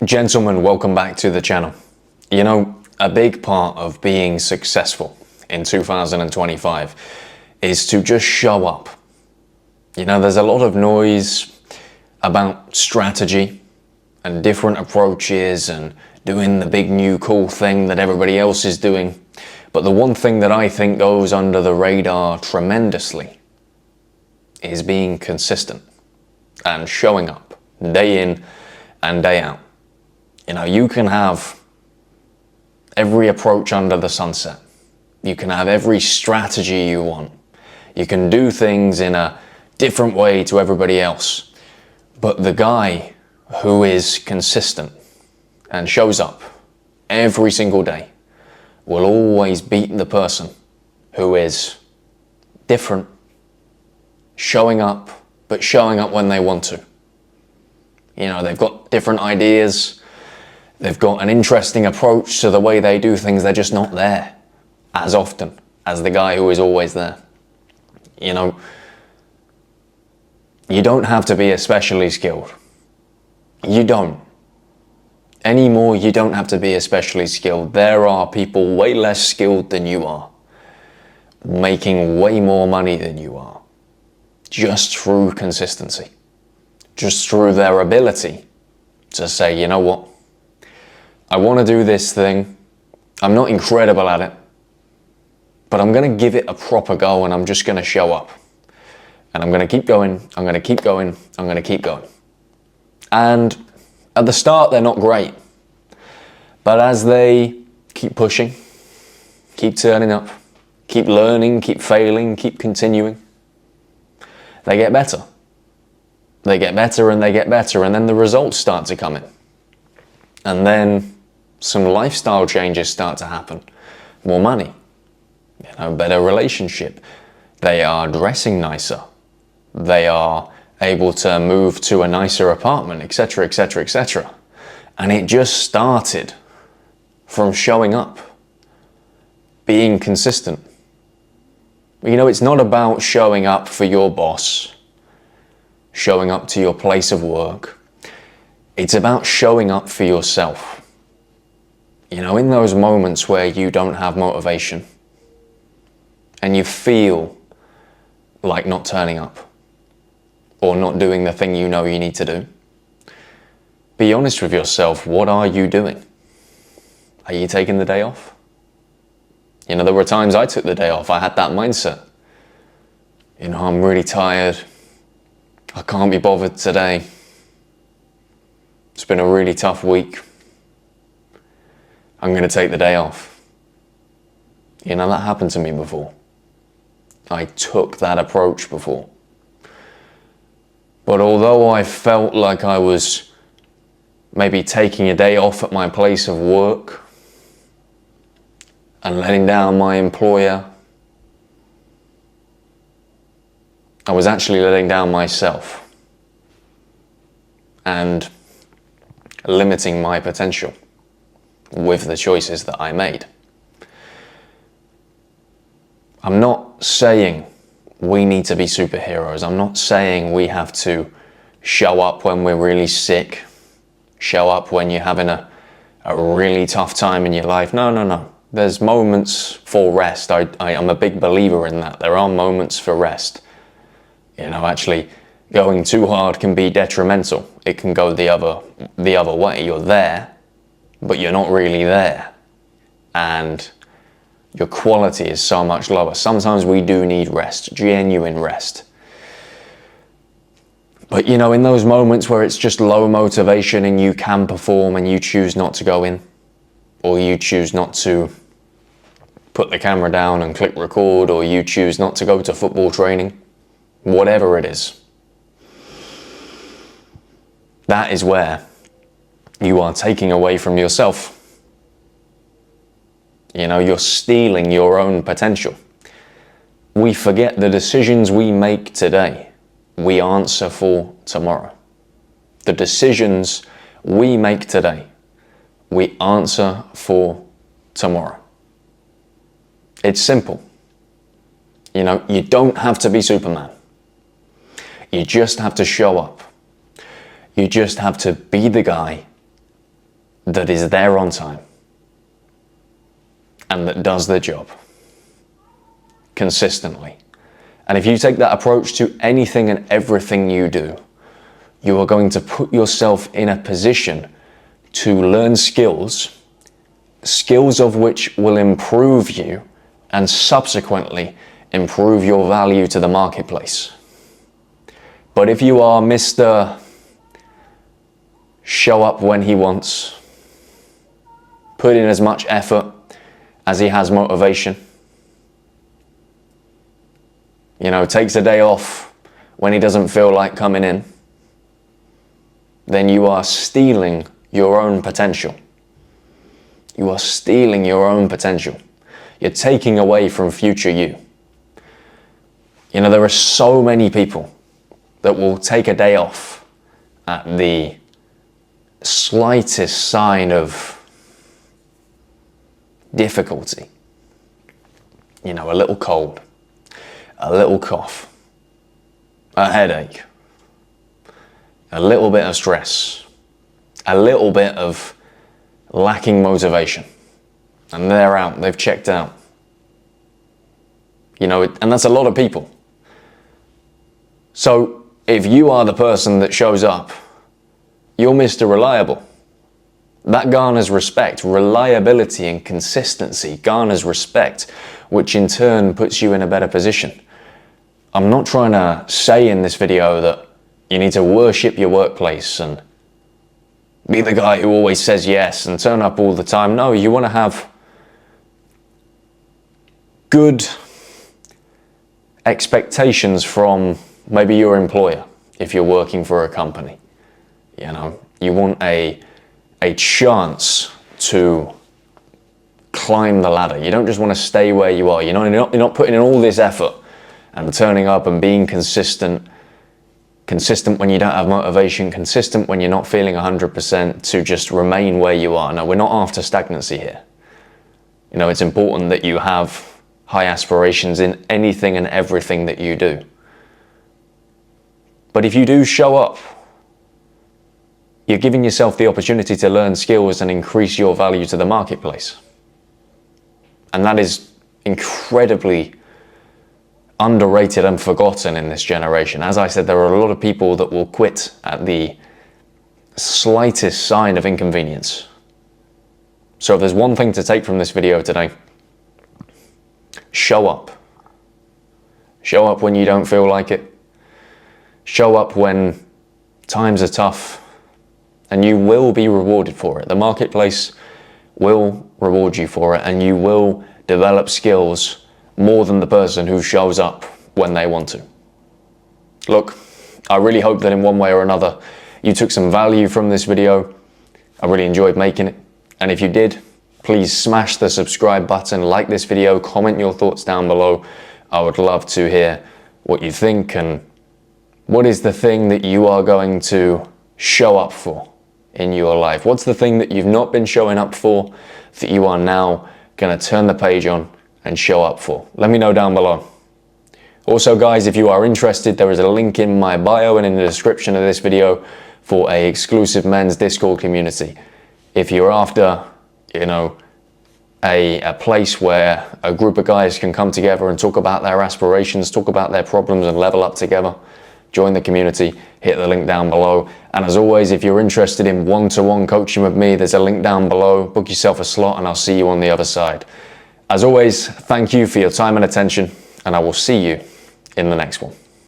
Gentlemen, welcome back to the channel. You know, a big part of being successful in 2025 is to just show up. You know, there's a lot of noise about strategy and different approaches and doing the big new cool thing that everybody else is doing. But the one thing that I think goes under the radar tremendously is being consistent and showing up day in and day out. You know, you can have every approach under the sunset. You can have every strategy you want. You can do things in a different way to everybody else. But the guy who is consistent and shows up every single day will always beat the person who is different, showing up, but showing up when they want to. You know, they've got different ideas. They've got an interesting approach to the way they do things. They're just not there as often as the guy who is always there. You know, you don't have to be especially skilled. You don't. Anymore, you don't have to be especially skilled. There are people way less skilled than you are, making way more money than you are, just through consistency, just through their ability to say, you know what? I want to do this thing. I'm not incredible at it, but I'm going to give it a proper go and I'm just going to show up. And I'm going to keep going. I'm going to keep going. I'm going to keep going. And at the start, they're not great. But as they keep pushing, keep turning up, keep learning, keep failing, keep continuing, they get better. They get better and they get better. And then the results start to come in. And then some lifestyle changes start to happen. More money, you know, better relationship. They are dressing nicer. They are able to move to a nicer apartment, etc., etc., etc. And it just started from showing up, being consistent. You know, it's not about showing up for your boss, showing up to your place of work. It's about showing up for yourself. You know, in those moments where you don't have motivation and you feel like not turning up or not doing the thing you know you need to do, be honest with yourself. What are you doing? Are you taking the day off? You know, there were times I took the day off. I had that mindset. You know, I'm really tired. I can't be bothered today. It's been a really tough week. I'm going to take the day off. You know, that happened to me before. I took that approach before. But although I felt like I was maybe taking a day off at my place of work and letting down my employer, I was actually letting down myself and limiting my potential with the choices that I made. I'm not saying we need to be superheroes. I'm not saying we have to show up when we're really sick, show up when you're having a really tough time in your life. No. There's moments for rest. I'm a big believer in that. There are moments for rest. You know, actually, going too hard can be detrimental. It can go the other way. You're there, but you're not really there. And your quality is so much lower. Sometimes we do need rest, genuine rest. But you know, in those moments where it's just low motivation and you can perform and you choose not to go in, or you choose not to put the camera down and click record, or you choose not to go to football training, whatever it is, that is where you are taking away from yourself. You know, you're stealing your own potential. We forget the decisions we make today, we answer for tomorrow. The decisions we make today, we answer for tomorrow. It's simple. You know, you don't have to be Superman. You just have to show up. You just have to be the guy that is there on time and that does the job consistently. And if you take that approach to anything and everything you do, you are going to put yourself in a position to learn skills of which will improve you and subsequently improve your value to the marketplace. But if you are Mr. Show up when he wants, put in as much effort as he has motivation, takes a day off when he doesn't feel like coming in, then you are stealing your own potential. You are stealing your own potential. You're taking away from future you. There are so many people that will take a day off at the slightest sign of difficulty. A little cold, a little cough, a headache, a little bit of stress, a little bit of lacking motivation, and they're out, they've checked out. And that's a lot of people. So if you are the person that shows up, you're Mr. Reliable. That garners respect. Reliability and consistency garners respect, which in turn puts you in a better position. I'm not trying to say in this video that you need to worship your workplace and be the guy who always says yes and turn up all the time. No, you want to have good expectations from maybe your employer if you're working for a company. You want a chance to climb the ladder. You don't just want to stay where you are. You're not putting in all this effort and turning up and being consistent when you don't have motivation, consistent when you're not feeling 100% to just remain where you are. No, we're not after stagnancy here. It's important that you have high aspirations in anything and everything that you do. But if you do show up, you're giving yourself the opportunity to learn skills and increase your value to the marketplace. And that is incredibly underrated and forgotten in this generation. As I said, there are a lot of people that will quit at the slightest sign of inconvenience. So if there's one thing to take from this video today, show up. Show up when you don't feel like it. Show up when times are tough, and you will be rewarded for it. The marketplace will reward you for it, and you will develop skills more than the person who shows up when they want to. Look, I really hope that in one way or another you took some value from this video. I really enjoyed making it. And if you did, please smash the subscribe button, like this video, comment your thoughts down below. I would love to hear what you think and what is the thing that you are going to show up for in your life. What's the thing that you've not been showing up for that you are now going to turn the page on and show up for? Let me know down below. Also guys, if you are interested, there is a link in my bio and in the description of this video for an exclusive men's Discord community. If you're after, a place where a group of guys can come together and talk about their aspirations, talk about their problems and level up together, join the community, hit the link down below. And as always, if you're interested in one-to-one coaching with me, there's a link down below. Book yourself a slot and I'll see you on the other side. As always, thank you for your time and attention, and I will see you in the next one.